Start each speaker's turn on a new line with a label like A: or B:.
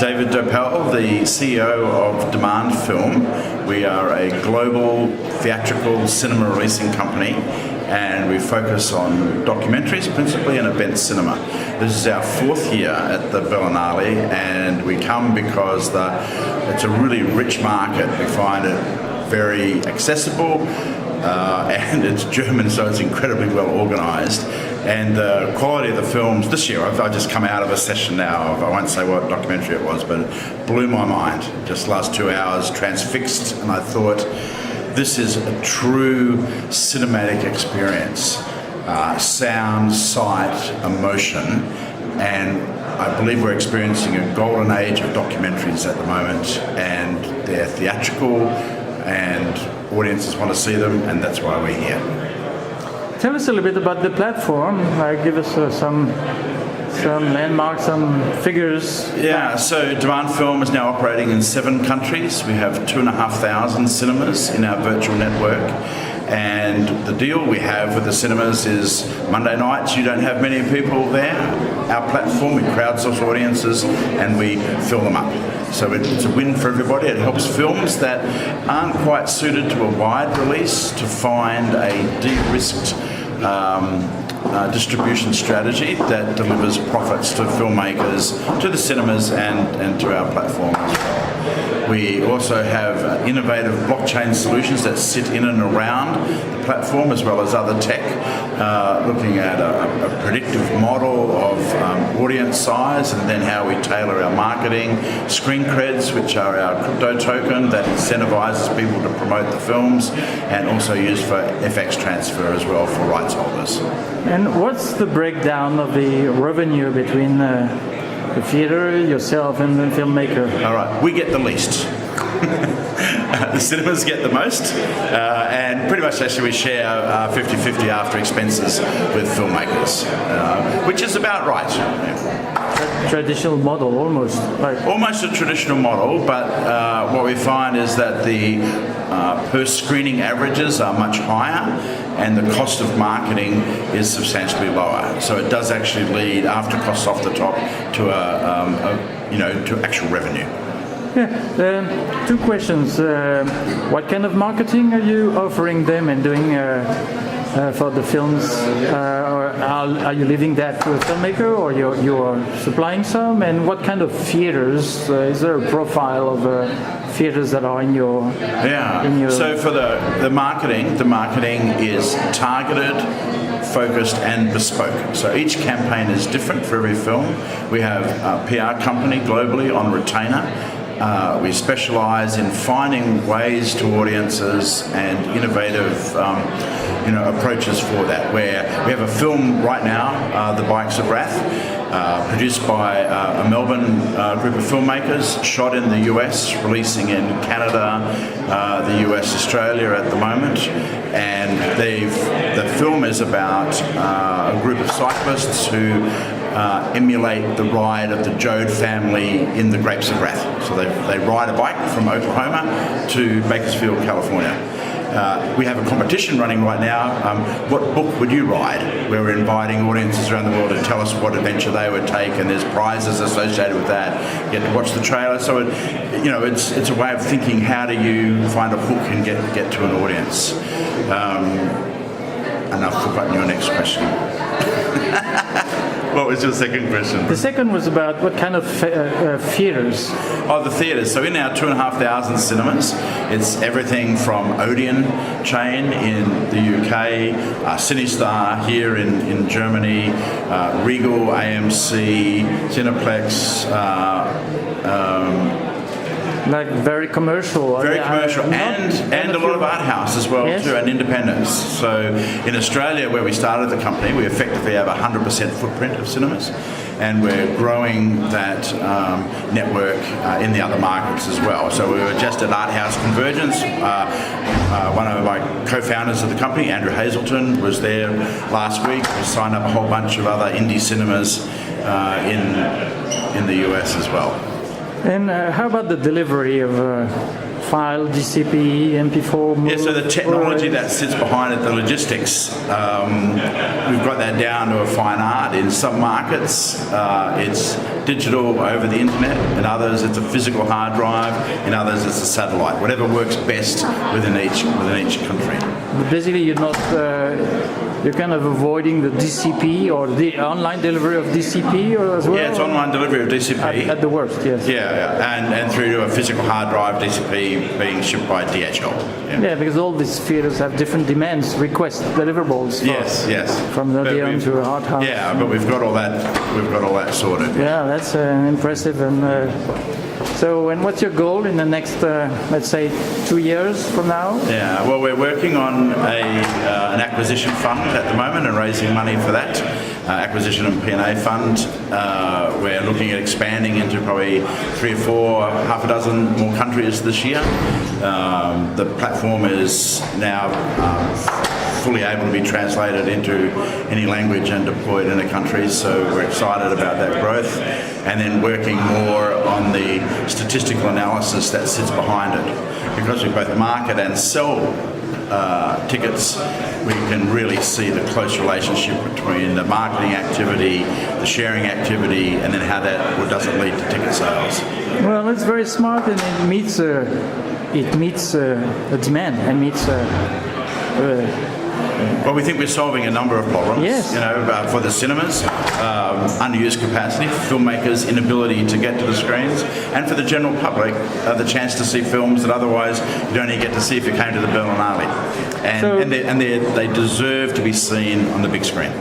A: David Doepel, the CEO of Demand Film. We are a global theatrical cinema releasing company, and we focus on documentaries principally and event cinema. This is our fourth year at the Berlinale, and we come because it's a really rich market. We find it very accessible, and it's German, so it's incredibly well organised. And the quality of the films this year, I've just come out of a session now, I won't say what documentary it was, but it blew my mind. Just last 2 hours, transfixed, and I thought, this is a true cinematic experience. Sound, sight, emotion, and I believe we're experiencing a golden age of documentaries at the moment, and they're theatrical, and audiences want to see them, and that's why we're here.
B: Tell us a little bit about the platform. Give us some landmarks, some figures.
A: Yeah, so Demand Film is now operating in 7 countries. We have 2,500 cinemas in our virtual network. And the deal we have with the cinemas is Monday nights, you don't have many people there. Our platform, we crowdsource audiences and we fill them up. So it's a win for everybody. It helps films that aren't quite suited to a wide release to find a de-risked distribution strategy that delivers profits to filmmakers, to the cinemas, and to our platform as well. We also have innovative blockchain solutions that sit in and around the platform, as well as other tech, looking at a predictive model of audience size, and then how we tailor our marketing. Screen creds, which are our crypto token that incentivizes people to promote the films, and also used for FX transfer as well for rights holders.
B: And what's the breakdown of the revenue between the theater, yourself, and the filmmaker?
A: All right, we get the least. The cinemas get the most, and pretty much actually we share 50-50 after expenses with filmmakers, which is about right.
B: Traditional model, almost. Right?
A: Almost a traditional model, but what we find is that the per screening averages are much higher, and the cost of marketing is substantially lower. So it does actually lead, after costs off the top, to to actual revenue.
B: Yeah. 2 questions. What kind of marketing are you offering them and doing for the films? Or are you leaving that to a filmmaker, or you're supplying some? And what kind of theaters? Is there a profile of theaters that are in your?
A: Yeah. So for the marketing is targeted, focused and bespoke. So each campaign is different for every film. We have a PR company globally on retainer. We specialise in finding ways to audiences and innovative approaches for that. Where we have a film right now, The Bikes of Wrath, produced by a Melbourne group of filmmakers, shot in the US, releasing in Canada, the US, Australia at the moment. And the film is about a group of cyclists who emulate the ride of the Jode family in the Grapes of Wrath. So they ride a bike from Oklahoma to Bakersfield, California. We have a competition running right now. What book would you ride? Where we're inviting audiences around the world to tell us what adventure they would take, and there's prizes associated with that. You get to watch the trailer. So it's a way of thinking, how do you find a hook and get to an audience? And I've forgotten your next question. What was your second question?
B: The second was about what kind of theatres.
A: Oh, the theatres. So in our 2,500 cinemas, it's everything from Odeon chain in the UK, CineStar here in Germany, Regal, AMC, Cineplex.
B: Like very commercial.
A: Very commercial, and a lot of art house as well, yes, too, and independents. So in Australia, where we started the company, we effectively have a 100% footprint of cinemas, and we're growing that network in the other markets as well. So we were just at Art House Convergence. One of my co-founders of the company, Andrew Hazelton, was there last week. We signed up a whole bunch of other indie cinemas in the US as well.
B: And how about the delivery of file, DCP, MP4?
A: Yeah, so the technology that sits behind it, the logistics, we've got that down to a fine art. In some markets, it's digital over the internet. In others, it's a physical hard drive. In others, it's a satellite. Whatever works best within each country.
B: But basically, you're kind of avoiding the DCP or the online delivery of DCP or as well?
A: Yeah, it's online delivery of DCP.
B: At the worst, yes.
A: Yeah, and through to a physical hard drive, DCP being shipped by DHL.
B: Yeah, because all these theaters have different demands, requests, deliverables.
A: Yes.
B: From the DM to a hard house.
A: Yeah, but we've got all that sorted.
B: Yeah, that's impressive. And so, and what's your goal in the next, let's say, 2 years from now?
A: Yeah, well, we're working on an acquisition fund at the moment and raising money for that. Acquisition and P&A fund. We're looking at expanding into probably 3 or 4, half a dozen more countries this year. The platform is now fully able to be translated into any language and deployed in a country, so we're excited about that growth. And then working more on the statistical analysis that sits behind it. Because we both market and sell tickets, we can really see the close relationship between the marketing activity, the sharing activity, and then how that or doesn't lead to ticket sales.
B: Well, it's very smart, and it meets the demand and meets.
A: Well, we think we're solving a number of problems.
B: Yes.
A: For the cinemas, underused capacity, for filmmakers' inability to get to the screens, and for the general public, the chance to see films that otherwise you'd only get to see if you came to the Berlinale. And they deserve to be seen on the big screen.